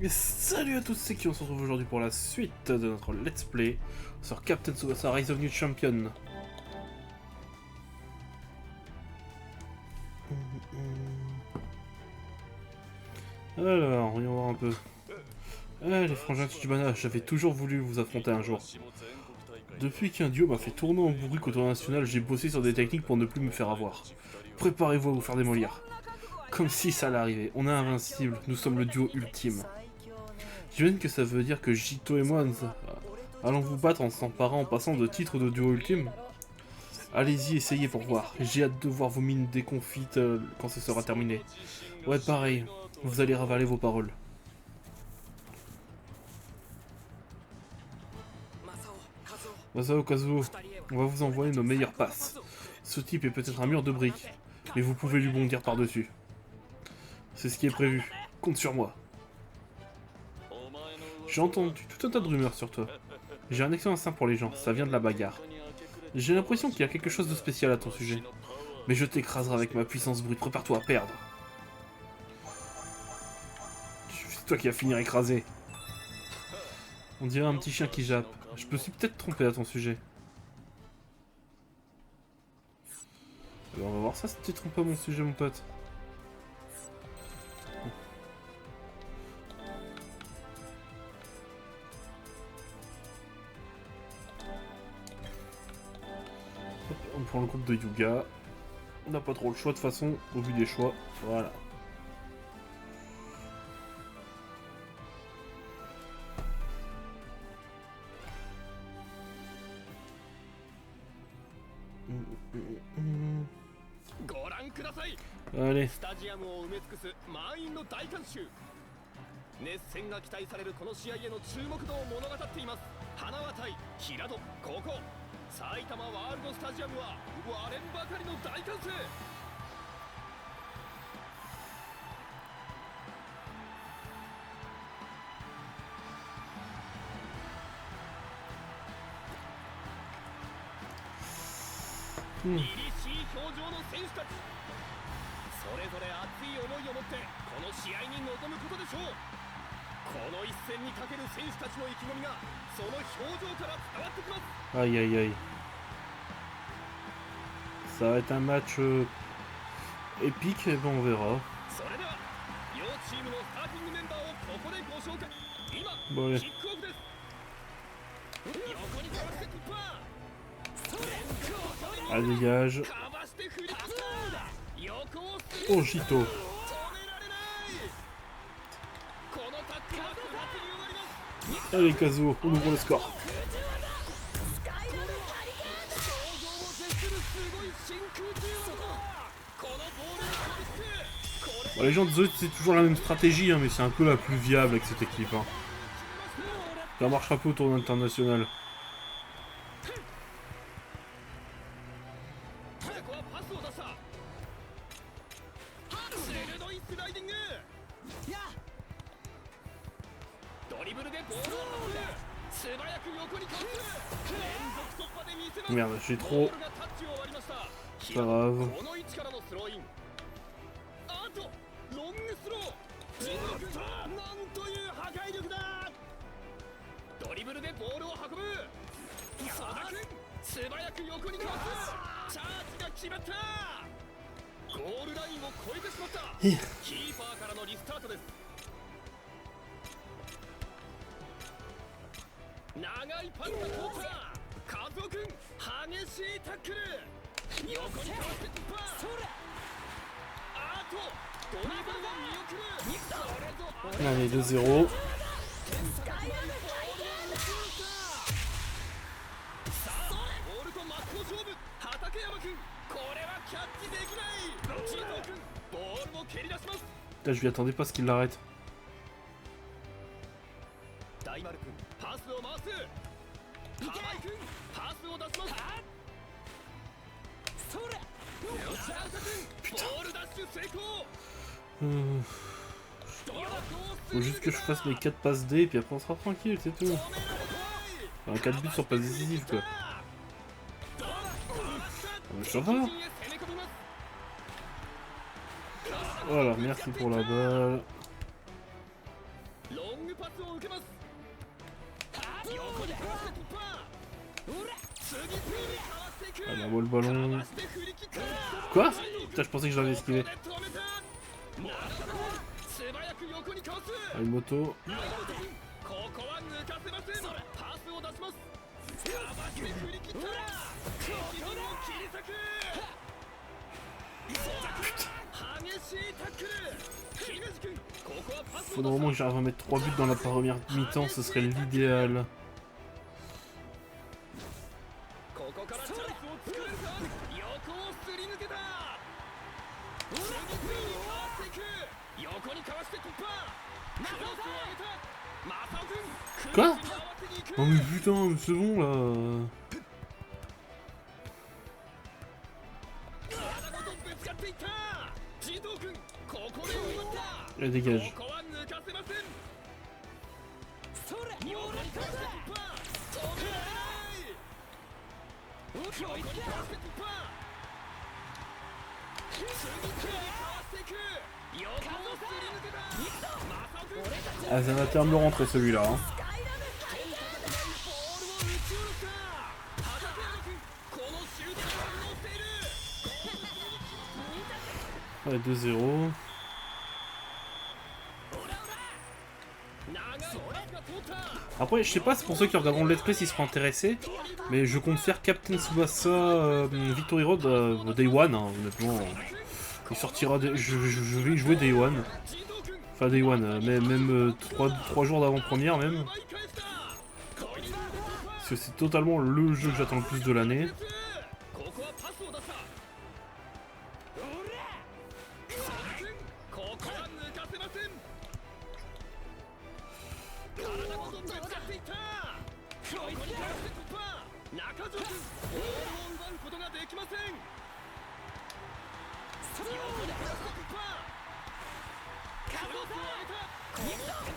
Et salut à tous, c'est qui on se retrouve aujourd'hui pour la suite de notre let's play sur Captain Tsubasa Rise of New Champion. Alors, voyons voir un peu. Eh les frangins Chichibana, j'avais toujours voulu vous affronter un jour. Depuis qu'un duo m'a fait tourner en bourrique au tournoi national, j'ai bossé sur des techniques pour ne plus me faire avoir. Préparez-vous à vous faire démolir. Comme si ça allait arriver, on est invincible, nous sommes le duo ultime. J'imagine que ça veut dire que Jito et moi allons vous battre en s'emparant en passant de titre de duo ultime. Allez-y, essayez pour voir. J'ai hâte de voir vos mines déconfites quand ce sera terminé. Ouais, pareil, vous allez ravaler vos paroles. Masao Kazuo, on va vous envoyer nos meilleures passes. Ce type est peut-être un mur de briques, mais vous pouvez lui bondir par-dessus. C'est ce qui est prévu. Compte sur moi. J'ai entendu tout un tas de rumeurs sur toi. J'ai un excellent instinct pour les gens, ça vient de la bagarre. J'ai l'impression qu'il y a quelque chose de spécial à ton sujet. Mais je t'écraserai avec ma puissance brute, prépare-toi à perdre. C'est toi qui vas finir écrasé. On dirait un petit chien qui jappe. Je me suis peut-être trompé à ton sujet. Alors on va voir ça si tu te trompes pas à mon sujet, mon pote. Hop, on prend le groupe de Yuga. On n'a pas trop le choix de toute façon, au vu des choix. Voilà. Allez. 熱戦が期待されるこの試合への注目度を物語っています。花輪対平戸、ここ埼玉ワールドスタジアムは割れんばかりの大歓声。凛々しい表情の選手たち、それぞれ熱い思いを持ってこの試合に臨むことでしょう。この一戦にかける選手たちの意気込みがその表情から伝わってきます。 Aïe aïe aïe. Ça va être un match épique, et bon on verra. それでは両チームのスターティングメンバーをここでご紹介。今 Bon allez. キックオフです。横にかわして突破。 Allez dégage. かわして振り出した。横を Oh Jito. 止められない。このタックルは不発に終わります。 Allez Kazuo, on ouvre le score. 想像を絶するすごい真空中男。このボールにかわしてこれ Bon, les gens de Zoé, c'est toujours la même stratégie, hein, mais c'est un peu la plus viable avec cette équipe. Hein. Ça marchera peu au tournoi international. ここはパスを出した。鋭いスライディング。ドリブルでボールを運ぶ。素早く横にかわす。連続突破で見せます。 Merde, j'ai ボ trop. ールがタッチを割りました。 C'est pas grave. この位置からのスローイン。あとロングスロー。なんという破壊力だ。ドリブルでボールを運ぶ。佐田君、素早く横にかわす。チャージが決まった。ゴールラインを越えてしまった。キーパーからのリスタートです。長いパスが通った。和夫君、激しいタックル。横にかわして突破。あとドリブルを見送る。それぞ Allez, 2-0. さあボールと真っ向勝負。畠山君、これはキャッチできない。ジート君、ボールを蹴り出します。 Là, je lui attendais pas à ce qu'il l'arrête. 大丸君、パスを回す。玉井君、パスを出します。それ吉田君、ボールダッシュ成功。 Faut juste que je fasse mes 4 passes D et puis après on sera tranquille, c'est tout. Enfin, 4 buts sur passe décisive quoi. Mais ça va. Voilà, merci pour la balle. ロングパスを受けます。横にかわして突破。次々にかわしていく。 Elle envoie le ballon. Quoi? Putain, je pensais que je l'avais esquivé. Ah, une moto. Faudrait vraiment que j'arrive à mettre 3 buts dans la première mi-temps, ce serait l'idéal. Quoi? Oh mais putain, c'est bon là. Elle dégage. Ah, ça va terme de rentrer celui-là. Hein. Ouais, 2-0. Après, je sais pas, c'est pour ceux qui regarderont le let's play s'ils seront intéressés, mais je compte faire Captain Tsubasa Victory Road Day One, hein, honnêtement. Il sortira, je vais y jouer Day One. Enfin, Day One, même 3 jours d'avant-première, même. Parce que c'est totalement le jeu que j'attends le plus de l'année.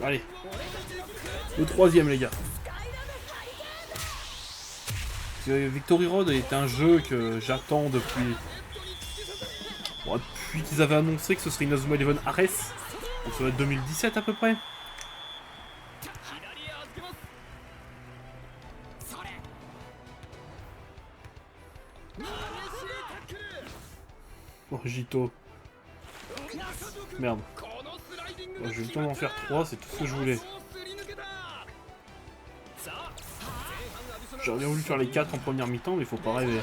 Allez, le troisième les gars. Victory Road est un jeu que j'attends depuis... Bon, depuis qu'ils avaient annoncé que ce serait Inazuma Eleven Ares. Donc ça va être 2017 à peu près. Oh Jito. Merde. Bon, j'ai eu le temps d'en faire 3, c'est tout ce que je voulais. J'aurais bien voulu faire les 4 en première mi-temps, mais faut pas rêver.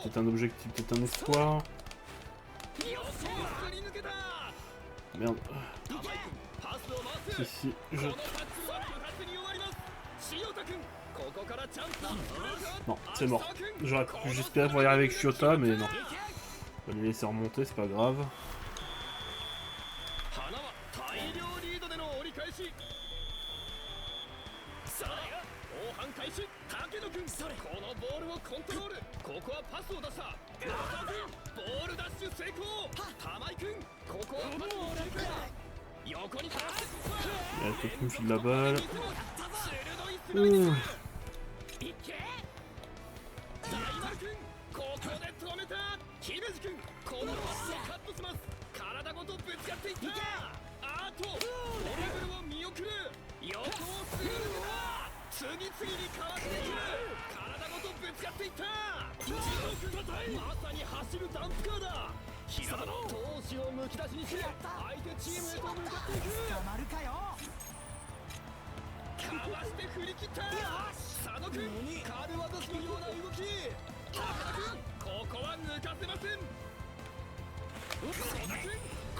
Peut-être un objectif, peut-être un espoir. Merde. Ici, je... Non, c'est mort. J'espérais pouvoir y arriver avec Shiota, mais non. On va les laisser remonter, c'est pas grave. Il y a quelqu'un qui me file la balle.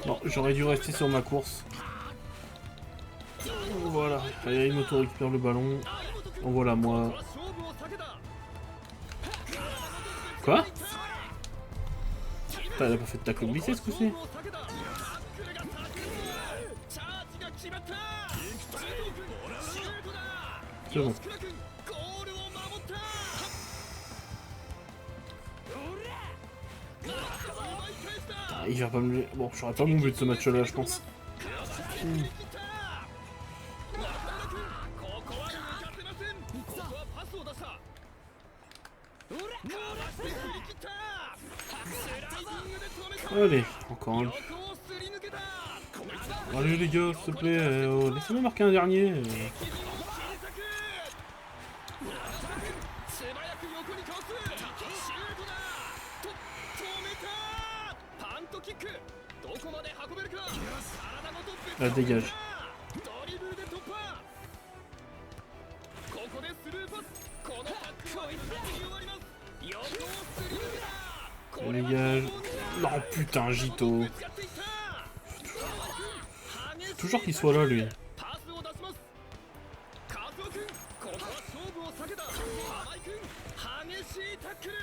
Non, j'aurais dû rester sur ma course. Voilà, allez, Moto récupère le ballon. En voilà moi. Quoi? Putain, elle a pas fait de tacle glissé ce coup-ci. C'est bon. Ah, il va pas me... Bon, j'aurais pas mon but de ce match-là, je pense. Allez, encore un. Allez les gars, s'il te plaît, laissez-moi marquer un dernier. 敵陣を切り裂く素早く横にかわすシュートだと止めたパントキックどこまで運べるか体ごとぶつ Ah, dégage. ドリブルで突破ここでスルーパスこのタックルは一発に終わります横をすり抜けたこれは Dégage. Non, putain, Jito. ぶつかっていった Toujours qu'il soit là, lui. パスを出しますカズオ君ここは勝負を避けた浜井君激しいタックル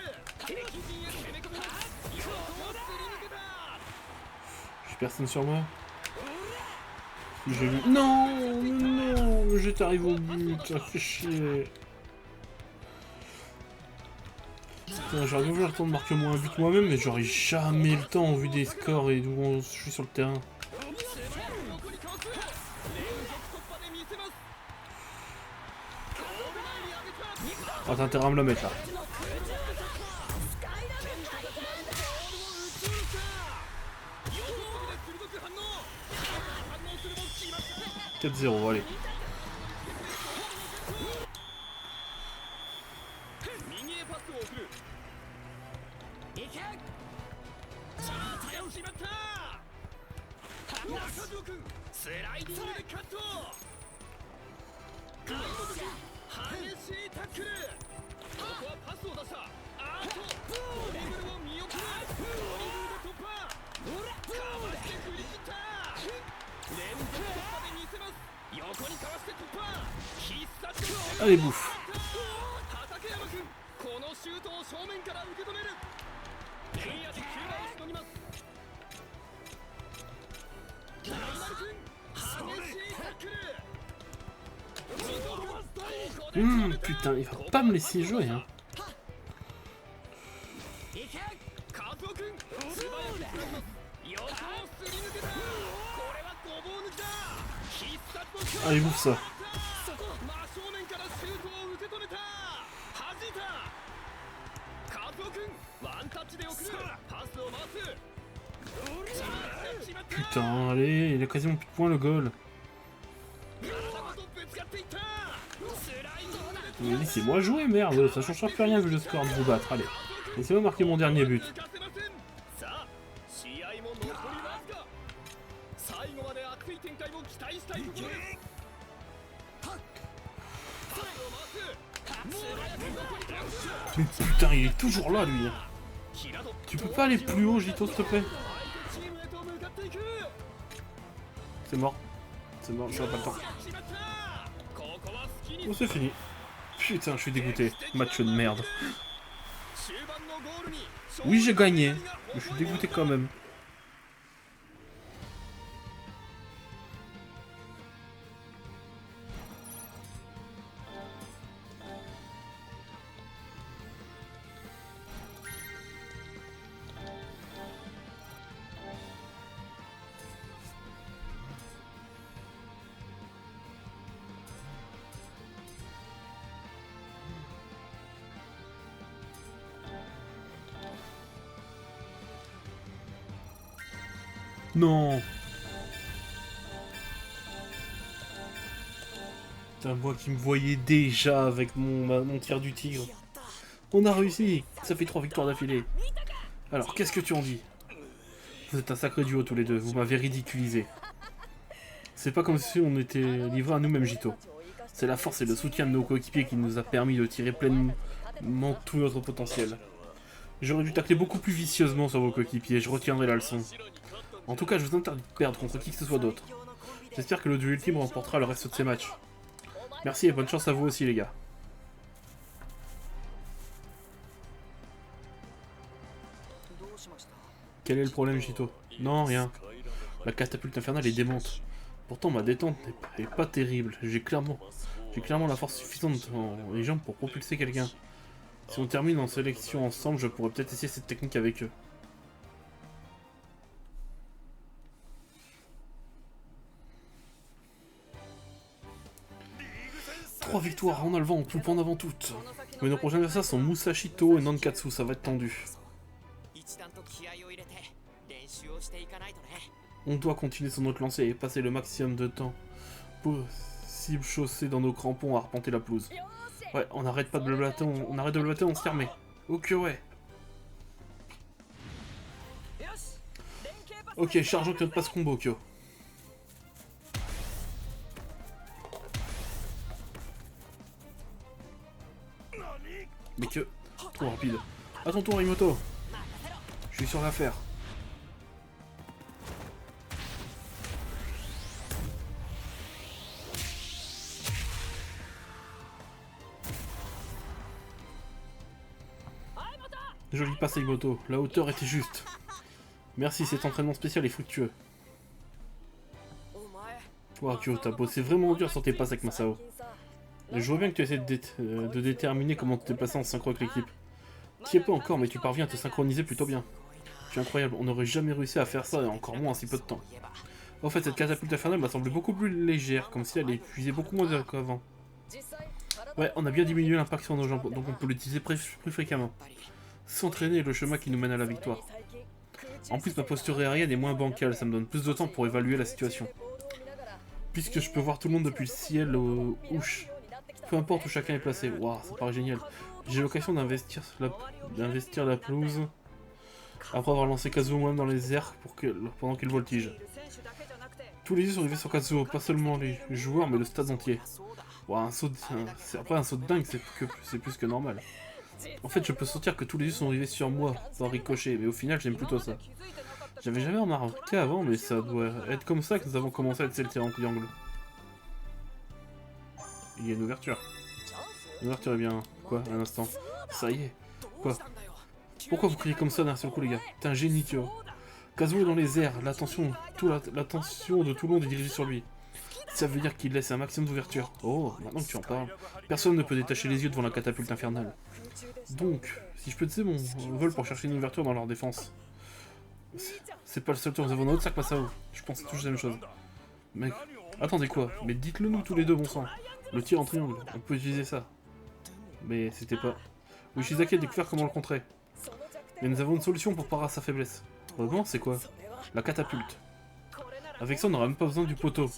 敵陣へ攻め込みます横をすり抜けた J'ai personne sur moi. J'ai lu. Non, mais non, mais j'étais arrivé au but, ça fait chier. Putain, j'aurais bien voulu le temps de marquer moins un but moi-même, mais j'aurais jamais le temps au vu des scores et d'où je suis sur le terrain. 素早く横にかわす連続突破で見せますゴール前に上げた Ah, t'as intérêt à me la mettre là. ボールを打ち下ろした横速で鋭く反応反応するも決まった 4-0, allez. 右へパスを送るいけさあ決まった中条君スライディングでカット張本君激しいタックルここはパスを出したあとドリブルを見送るドリブルで突破かわして振り切った連続突破で見せます横にかわして突破必殺の Allez, bouffe. 畠山君このシュートを正面から受け止めるエリアで急場をしのぎます大丸君激しいタックル Putain, il va pas me laisser jouer, hein. いけカズオ君素早くつなぎます横をすり抜けたこれはごぼう抜きだ必殺の Allez, bouffe ça. 真正面からシュートを受け止めた弾いたカズオ君ワンタッチで送るパスを回す Putain, allez, il a quasiment plus de points le goal. Mais laissez-moi jouer, merde, ça changera plus rien vu le score de vous battre, allez. Laissez-moi marquer mon dernier but. さあ試合も残りわずか最後まで熱い展開を期待したいところですパスを回す素早く横に返す Mais putain, il est toujours là, lui. Tu peux pas aller plus haut, Jito, s'il te plaît? チームへと向かっていく C'est mort. C'est mort, j'aurai pas le temps. 決まったここは好きに Oh, c'est fini. Putain, je suis dégoûté. Match de merde. 終盤のゴールに Oui, j'ai gagné, mais je suis dégoûté quand même. Non. Putain, moi qui me voyais déjà avec mon tir du tigre. On a réussi. Ça fait 3 victoires d'affilée. Alors, qu'est-ce que tu en dis? Vous êtes un sacré duo tous les deux. Vous m'avez ridiculisé. C'est pas comme si on était livrés à nous-mêmes, Jito. C'est la force et le soutien de nos coéquipiers qui nous a permis de tirer pleinement tout notre potentiel. J'aurais dû tacler beaucoup plus vicieusement sur vos coéquipiers. Je retiendrai la leçon. En tout cas, je vous interdis de perdre contre qui que ce soit d'autre. J'espère que le duel team remportera le reste de ces matchs. Merci et bonne chance à vous aussi, les gars. Quel est le problème, Jito? Non, rien. La catapulte infernale est démente. Pourtant, ma détente n'est pas terrible. J'ai clairement la force suffisante dans les jambes pour propulser quelqu'un. Si on termine en sélection ensemble, je pourrais peut-être essayer cette technique avec eux. Trois victoires en enlevant en poupant en avant toutes. Mais nos prochains adversaires sont Musashito et Nankatsu, ça va être tendu. On doit continuer sur notre lancée et passer le maximum de temps possible chaussé dans nos crampons à arpenter la pelouse. Ouais, on arrête pas de blablater, on arrête de blablater, on se remet. Ok, ouais. Ok, chargeons que notre passe combo, Kyo. Mais que... Trop rapide. À ton tour, Imoto. Je suis sur l'affaire. Joli passe, Imoto. La hauteur était juste. Merci, cet entraînement spécial est fructueux. Wow, Kyo, t'as bossé vraiment dur sur tes passes avec Masao. Je vois bien que tu essaies de déterminer comment te déplacer en synchro avec l'équipe. Tu y es pas encore, mais tu parviens à te synchroniser plutôt bien. Tu es incroyable, on n'aurait jamais réussi à faire ça, et encore moins en si peu de temps. En fait, cette catapulte infernale m'a semblé beaucoup plus légère, comme si elle épuisait beaucoup moins qu'avant. Ouais, on a bien diminué l'impact sur nos jambes, donc on peut l'utiliser plus fréquemment. S'entraîner est le chemin qui nous mène à la victoire. En plus, ma posture aérienne est moins bancale, ça me donne plus de temps pour évaluer la situation. Puisque je peux voir tout le monde depuis le ciel aux ouches. Peu importe où chacun est placé. Waouh, ça paraît génial. J'ai l'occasion d'investir la pelouse après avoir lancé Kazuo moi-même dans les airs pendant qu'il voltige. Tous les yeux sont rivés sur Kazuo, pas seulement les joueurs mais le stade entier. Waouh, après un saut de dingue, c'est plus que normal. En fait, je peux sentir que tous les yeux sont rivés sur moi, par ricochet, mais au final, j'aime plutôt ça. J'avais jamais remarqué avant, mais ça doit être comme ça que nous avons commencé à être en triangle. Il y a une ouverture. L'ouverture est bien... Quoi, un instant. Ça y est. Quoi? Pourquoi vous criez comme ça d'un seul coup, les gars? T'es un génie, tu vois. Kazuo est dans les airs, l'attention de tout le monde est dirigée sur lui. Ça veut dire qu'il laisse un maximum d'ouverture. Oh, maintenant que tu en parles, personne ne peut détacher les yeux devant la catapulte infernale. Donc, si je peux utiliser mon vol pour chercher une ouverture dans leur défense. C'est pas le seul tour, nous avons notre sac Masao. Je pense toujours la même chose. Mec, attendez quoi? Mais dites-le nous tous les deux, bon sang. Le tir en triangle, on peut utiliser ça. Mais c'était pas... Ushizaki a découvert comment le contrer. Mais nous avons une solution pour parer à sa faiblesse. Vraiment, c'est quoi? La catapulte. Avec ça, on n'aura même pas besoin du poteau.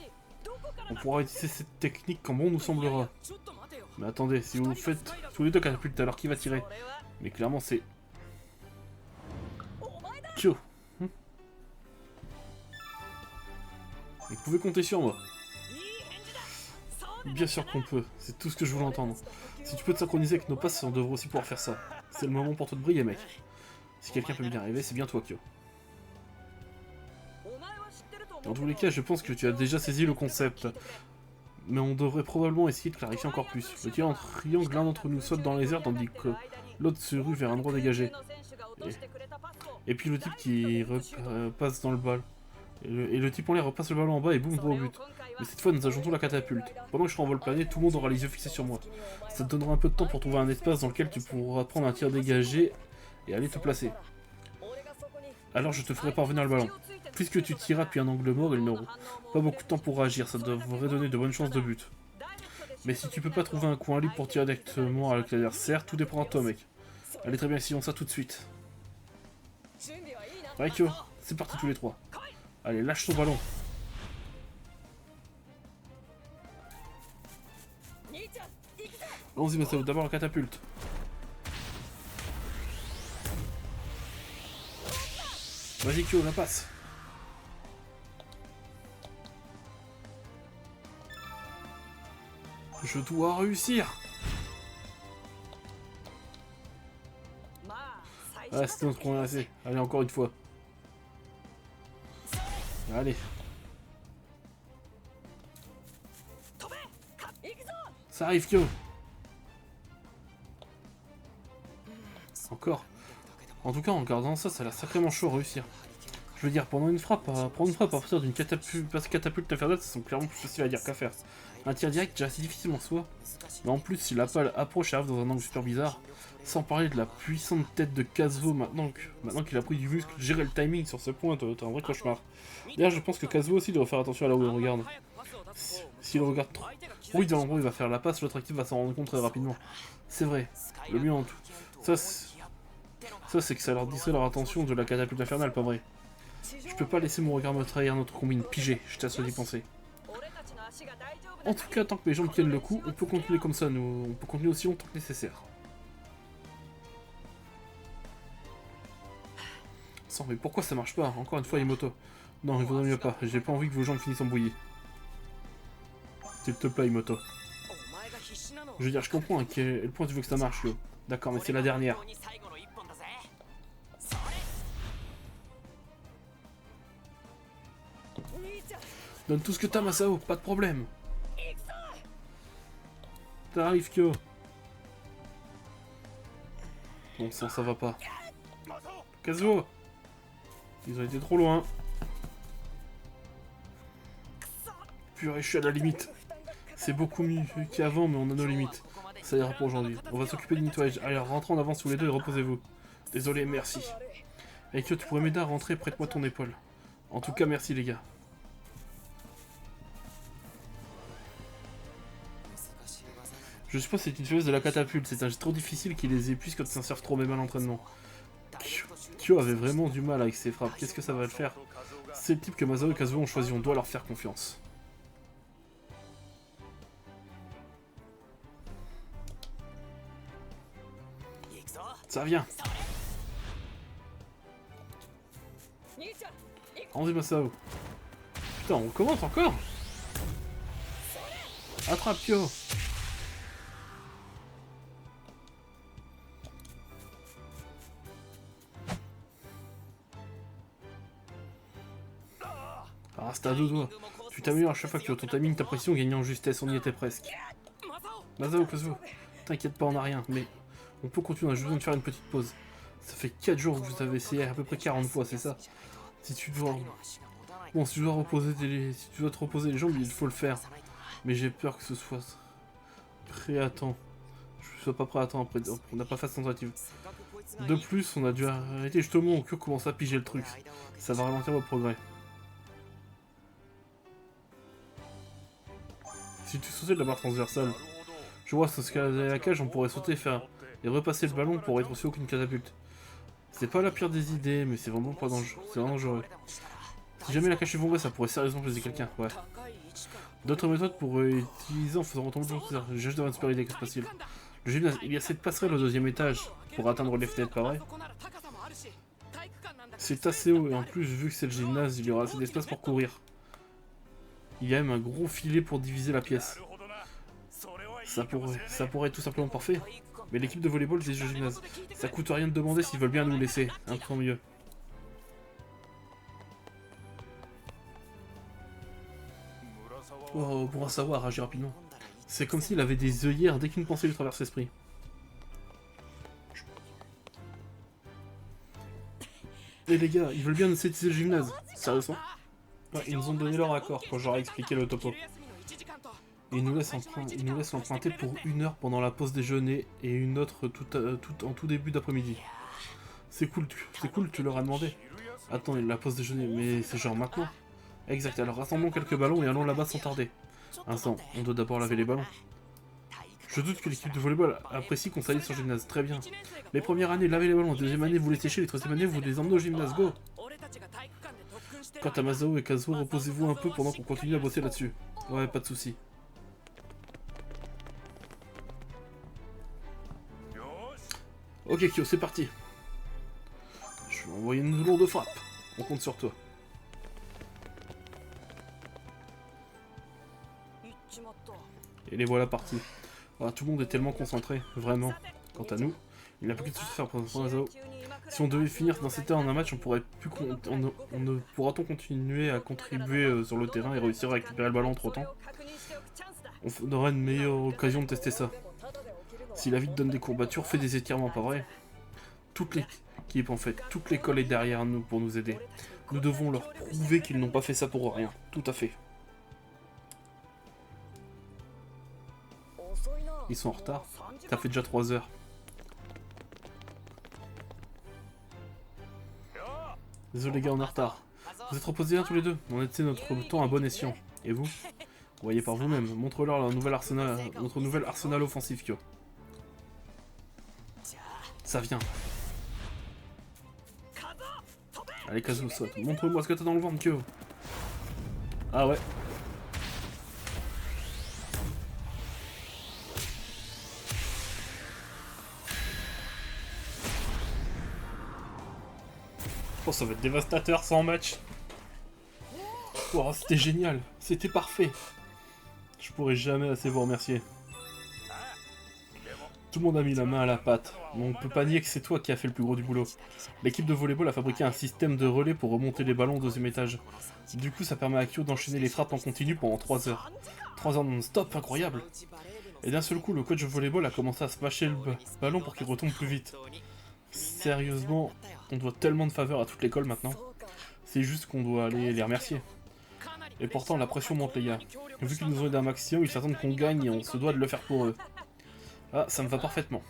On pourra utiliser cette technique quand bon nous semblera. Mais attendez, si vous faites tous les deux catapultes, alors qui va tirer? Mais clairement, c'est... Kyo. Vous pouvez compter sur moi. Bien sûr qu'on peut, c'est tout ce que je voulais entendre. Si tu peux te synchroniser avec nos passes, on devrait aussi pouvoir faire ça. C'est le moment pour toi de briller, mec. Si quelqu'un peut bien arriver, c'est bien toi, Kyo. Dans tous les cas, je pense que tu as déjà saisi le concept. Mais on devrait probablement essayer de clarifier encore plus. Le tir en triangle, l'un d'entre nous saute dans les airs tandis que l'autre se rue vers un endroit dégagé. Et puis le type qui repasse dans le bal. Et le type en l'air repasse le ballon en bas et boum, droit au but. Mais cette fois, nous ajoutons la catapulte. Pendant que je serai en vol plané, tout le monde aura les yeux fixés sur moi. Ça te donnera un peu de temps pour trouver un espace dans lequel tu pourras prendre un tir dégagé et aller te placer. Alors je te ferai parvenir le ballon. Puisque tu tiras depuis un angle mort, il n'aura pas beaucoup de temps pour réagir, ça devrait donner de bonnes chances de but. Mais si tu peux pas trouver un coin libre pour tirer directement avec l'adversaire, tout dépendra de toi, mec. Allez, très bien, essayons ça tout de suite. Ouais, Kyo, c'est parti tous les trois. Allez, lâche ton ballon. Allons-y, Masao, d'abord la catapulte. Vas-y, Kyo, la passe. Je dois réussir. Ah, c'est notre point assez. Allez, encore une fois. Allez. Ça arrive, Kyo. Encore. En tout cas, en regardant ça, ça a l'air sacrément chaud à réussir. Je veux dire, prendre une frappe à partir d'une catapulte infernale, ça semble clairement plus facile à dire qu'à faire. Un tir direct, déjà assez difficile en soi. Mais en plus, si la balle approche et arrive dans un angle super bizarre, sans parler de la puissante tête de Kazuo maintenant qu'il a pris du muscle, gérer le timing sur ce point, t'es un vrai cauchemar. D'ailleurs, je pense que Kazuo aussi doit faire attention à là où il regarde. S'il regarde trop... Oui, dans l'endroit où il va faire la passe, l'autre équipe va s'en rendre compte très rapidement. C'est vrai. Le mieux en tout. Ça, c'est que ça leur distrait leur attention de la catapulte infernale, pas vrai. Je peux pas laisser mon regard me trahir notre combine. Pigé, je t'assure d'y penser. En tout cas, tant que mes jambes tiennent le coup, on peut continuer comme ça, on peut continuer aussi longtemps que nécessaire. Sans, mais pourquoi ça marche pas? Encore une fois, Imoto. Non, il vaudrait mieux pas. J'ai pas envie que vos jambes finissent en bouillie. S'il te plaît, Imoto. Je veux dire, je comprends à quel point tu veux que ça marche, Yo. D'accord, mais c'est la dernière. Donne tout ce que t'as, Masao, pas de problème. T'arrives, Kyo. Bon sang, ça va pas. Kazuo. Ils ont été trop loin. Purée, je suis à la limite. C'est beaucoup mieux qu'avant, mais on a nos limites. Ça ira pour aujourd'hui. On va s'occuper du nettoyage. Allez, rentrons en avance tous les deux et reposez-vous. Désolé, merci. Et Kyo, tu pourrais m'aider à rentrer, prête-moi ton épaule. En tout cas, merci les gars. Je suppose que c'est une faiblesse de la catapulte. C'est un geste trop difficile qui les épuise quand ils s'en servent trop même à l'entraînement. Kyo avait vraiment du mal avec ses frappes. Qu'est-ce que ça va le faire? C'est le type que Masao et Kazuo ont choisi. On doit leur faire confiance. Ça vient. Rendez Masao. Putain, on commence encore. Attrape Kyo. Ah, c'est à deux doigts. Tu t'améliores à chaque fois que ton timing, ta pression gagne en justesse, on y était presque. Masao, Kazuo, t'inquiète pas, on a rien, mais on peut continuer, on a juste besoin de faire une petite pause. Ça fait 4 jours que vous avez essayé à peu près 40 fois, c'est ça? Si tu dois... Bon, si tu dois te reposer les jambes, il faut le faire. Mais j'ai peur que ce soit... prêt à temps. Je sois pas prêt à temps après, on n'a pas fait de tentative. De plus, on a dû arrêter justement au Kyo commence à piger le truc. Ça va ralentir vos progrès. Si tu sautais de la barre transversale, je vois ce qu'à la cage on pourrait sauter et repasser le ballon pour être aussi haut qu'une catapulte. C'est pas la pire des idées, mais c'est vraiment pas dangereux. C'est dangereux. Si jamais la cage s'effondrait, ça pourrait sérieusement blesser quelqu'un, ouais. D'autres méthodes pourraient utiliser en faisant retomber le jour. J'ai juste devant une super idée, que se passe-t-il? Le gymnase, il y a cette passerelle au 2e étage pour atteindre les fenêtres, pas vrai? C'est assez haut, et en plus, vu que c'est le gymnase, il y aura assez d'espace pour courir. Il y a même un gros filet pour diviser la pièce. Ça pourrait être tout simplement parfait. Mais l'équipe de volleyball, c'est le gymnase. Ça coûte rien de demander s'ils veulent bien nous laisser. Tant mieux. Oh, pour en savoir, agir rapidement. C'est comme s'il avait des œillères dès qu'une pensée lui traverse l'esprit. Et les gars, ils veulent bien nous utiliser le gymnase. Sérieusement? Ouais, ils nous ont donné leur accord quand j'aurais expliqué le topo. Et ils nous laissent emprunter pour 1 heure pendant la pause déjeuner et une autre en tout début d'après-midi. C'est cool, tu leur as demandé. Attends, la pause déjeuner, mais c'est genre maintenant. Exact, alors rassemblons quelques ballons et allons là-bas sans tarder. Instant, on doit d'abord laver les ballons. Je doute que l'équipe de volleyball apprécie qu'on s'allie sur le gymnase, très bien. Les premières années, lavez les ballons, la 2e année, vous les séchez, les 3e année, vous les emmenez au gymnase, go! Quant à Masao et Kazuo, reposez-vous un peu pendant qu'on continue à bosser là-dessus. Ouais, pas de soucis. Ok Kyo, c'est parti. Je vais envoyer une lourde frappe. On compte sur toi. Et les voilà partis. Voilà, tout le monde est tellement concentré, vraiment. Quant à nous, il n'a plus que de choses à faire pour Masao. Si on devait finir dans cet état en un match, on ne pourra-t-on continuer à contribuer sur le terrain et réussir à récupérer le ballon entre-temps? On aura une meilleure occasion de tester ça. Si la vie te donne des courbatures, fais des étirements, pas vrai? Toute l'équipe, en fait, toute l'école est derrière nous pour nous aider. Nous devons leur prouver qu'ils n'ont pas fait ça pour rien. Tout à fait. Ils sont en retard. Ça fait déjà 3 heures. Désolé les gars, on est en retard. Vous êtes reposés là tous les deux. On a été notre temps à bon escient. Et vous? Voyez par vous-même. Montre-leur notre nouvel arsenal offensif, Kyo. Ça vient. Allez, Kazuo, saute. Montre-moi ce que t'as dans le ventre, Kyo. Ah ouais. Oh, ça va être dévastateur sans match. Oh, c'était génial. C'était parfait. Je pourrais jamais assez vous remercier. Tout le monde a mis la main à la pâte, mais on peut pas nier que c'est toi qui as fait le plus gros du boulot. L'équipe de volleyball a fabriqué un système de relais pour remonter les ballons au deuxième étage. Du coup, ça permet à Kyo d'enchaîner les frappes en continu pendant 3 heures. 3 heures non-stop, incroyable. Et d'un seul coup, le coach de volleyball a commencé à smasher le ballon pour qu'il retombe plus vite. Sérieusement, on doit tellement de faveurs à toute l'école maintenant. C'est juste qu'on doit aller les remercier. Et pourtant, la pression monte, les gars. Vu qu'ils nous ont aidé un maximum, ils s'attendent qu'on gagne et on se doit de le faire pour eux. Ah, ça me va parfaitement.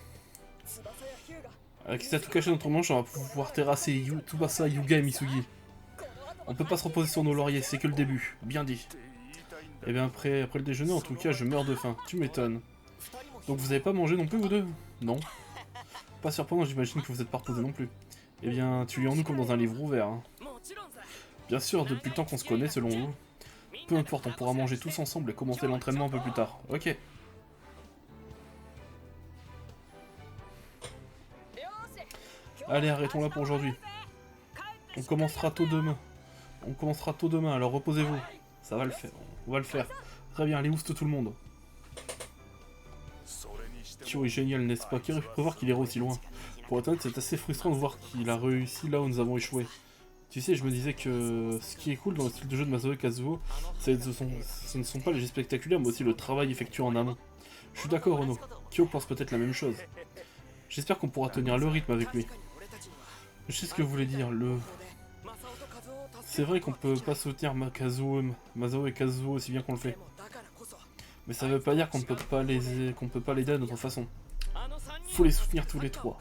Avec ça tout caché dans notre manche, on va pouvoir terrasser Tsubasa, Yuga et Misugi. On peut pas se reposer sur nos lauriers, c'est que le début. Bien dit. Et bien après le déjeuner, en tout cas, je meurs de faim. Tu m'étonnes. Donc vous avez pas mangé non plus, vous deux? Non. Pas surprenant, j'imagine que vous êtes pas reposés non plus. Eh bien, tu en nous comme dans un livre ouvert. Hein. Bien sûr, depuis le temps qu'on se connaît, selon vous. Peu importe, on pourra manger tous ensemble et commencer l'entraînement un peu plus tard. Ok. Allez, arrêtons là pour aujourd'hui. On commencera tôt demain. Alors reposez-vous. Ça va le faire. On va le faire. Très bien, allez, oust tout le monde. Kyo est génial, n'est-ce pas? Qui aurait pu prévoir qu'il irait aussi loin? Pour être honnête, c'est assez frustrant de voir qu'il a réussi là où nous avons échoué. Tu sais, je me disais que ce qui est cool dans le style de jeu de Masao et Kazuo, ce ne sont pas les gestes spectaculaires, mais aussi le travail effectué en amont. Je suis d'accord, Ono. Kyo pense peut-être la même chose. J'espère qu'on pourra tenir le rythme avec lui. Je sais ce que vous voulez dire, C'est vrai qu'on peut pas soutenir Masao et Kazuo aussi bien qu'on le fait. Mais ça veut pas dire qu'on ne peut pas l'aider à notre façon. Faut les soutenir tous les trois.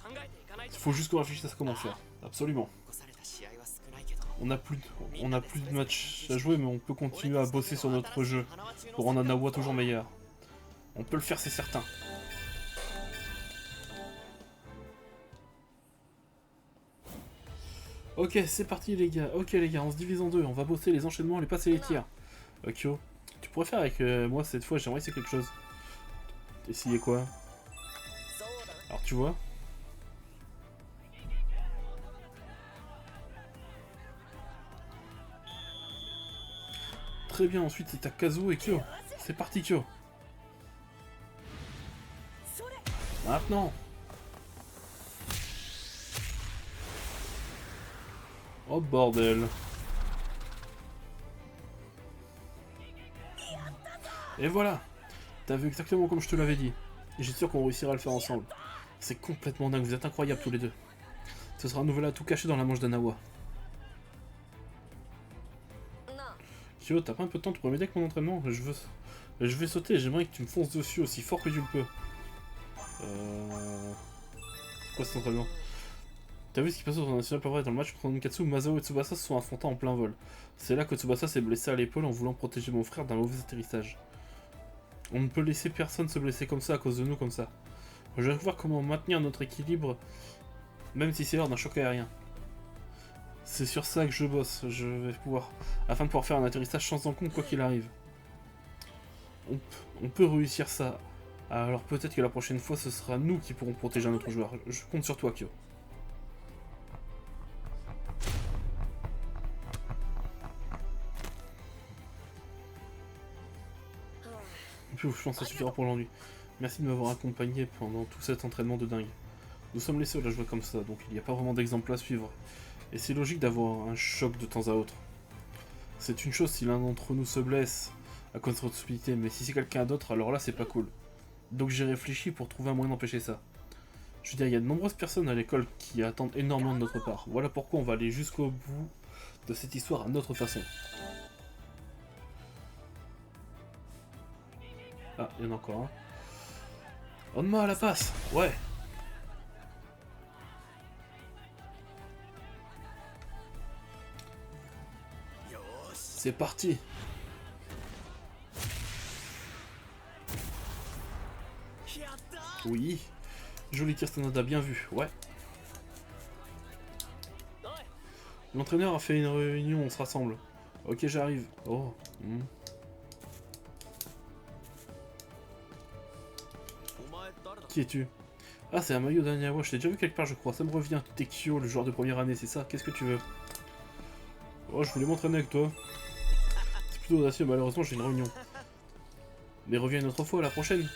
Il faut juste qu'on réfléchisse à comment faire. Absolument. On a plus de matchs à jouer, mais on peut continuer à bosser sur notre jeu pour rendre Nawa toujours meilleur. On peut le faire, c'est certain. Ok, c'est parti les gars. Ok les gars, on se divise en deux. On va bosser les enchaînements, les passes et les tirs. Kyo, tu pourrais faire avec moi cette fois, j'aimerais essayer quelque chose. Essayer quoi? Alors tu vois. Très bien, ensuite c'est à Kazuo et Kyo. C'est parti Kyo. Maintenant. Oh bordel. Et voilà. T'as vu exactement comme je te l'avais dit. Et j'ai sûr qu'on réussira à le faire ensemble. C'est complètement dingue, vous êtes incroyables tous les deux. Ce sera un nouvel atout caché dans la manche d'Anawa. Kyo, t'as pas un peu de temps, tu pourrais m'aider avec mon entraînement? Je vais sauter et j'aimerais que tu me fonces dessus aussi fort que tu le peux. C'est quoi cet entraînement? T'as vu ce qui passe au national pas vrai dans le match contre Nankatsu? Masao et Tsubasa se sont affrontés en plein vol. C'est là que Tsubasa s'est blessé à l'épaule en voulant protéger mon frère d'un mauvais atterrissage. On ne peut laisser personne se blesser comme ça à cause de nous comme ça. Je vais voir comment maintenir notre équilibre, même si c'est lors d'un choc aérien. C'est sur ça que je bosse, afin de pouvoir faire un atterrissage sans encombre quoi qu'il arrive. On peut réussir ça. Alors peut-être que la prochaine fois ce sera nous qui pourrons protéger un autre joueur. Je compte sur toi, Kyo. Je pense que ça suffira pour aujourd'hui. Merci de m'avoir accompagné pendant tout cet entraînement de dingue. Nous sommes les seuls à jouer comme ça, donc il n'y a pas vraiment d'exemple à suivre. Et c'est logique d'avoir un choc de temps à autre. C'est une chose si l'un d'entre nous se blesse à cause de notre stupidité, mais si c'est quelqu'un d'autre, alors là c'est pas cool. Donc j'ai réfléchi pour trouver un moyen d'empêcher ça. Je veux dire, il y a de nombreuses personnes à l'école qui attendent énormément de notre part. Voilà pourquoi on va aller jusqu'au bout de cette histoire à notre façon. Ah, il y en a encore un. Onma à la passe. Ouais. C'est parti. Oui. Joli tir, Stanada, bien vu. Ouais. L'entraîneur a fait une réunion, on se rassemble. Ok, j'arrive. Oh. Qui es-tu? Ah, c'est un maillot d'Anyawa, je t'ai déjà vu quelque part, je crois. Ça me revient. Tekio, le joueur de première année, c'est ça? Qu'est-ce que tu veux? Oh, je voulais m'entraîner avec toi. C'est plutôt audacieux, malheureusement, j'ai une réunion. Mais reviens une autre fois, la prochaine.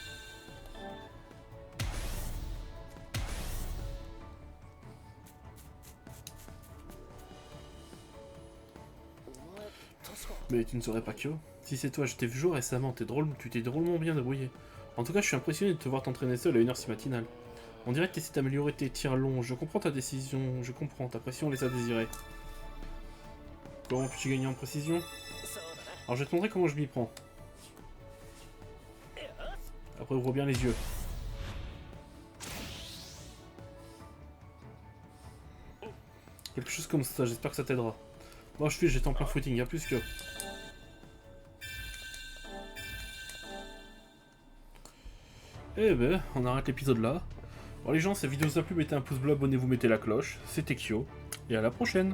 Mais tu ne saurais pas Kyo? Si c'est toi, je t'ai vu jouer récemment, tu t'es drôlement bien débrouillé. En tout cas, je suis impressionné de te voir t'entraîner seul à une heure si matinale. On dirait que t'essaies d'améliorer tes tirs longs, je comprends ta décision, je comprends, ta pression laisse à désirer. Comment puis-tu gagner en précision? Alors je vais te montrer comment je m'y prends. Après ouvre bien les yeux. Quelque chose comme ça, j'espère que ça t'aidera. Bon, j'étais en plein footing, y'a plus que... Eh ben, on arrête l'épisode là. Bon les gens, si la vidéo vous a plu, mettez un pouce bleu, abonnez-vous, mettez la cloche. C'était Kyo, et à la prochaine.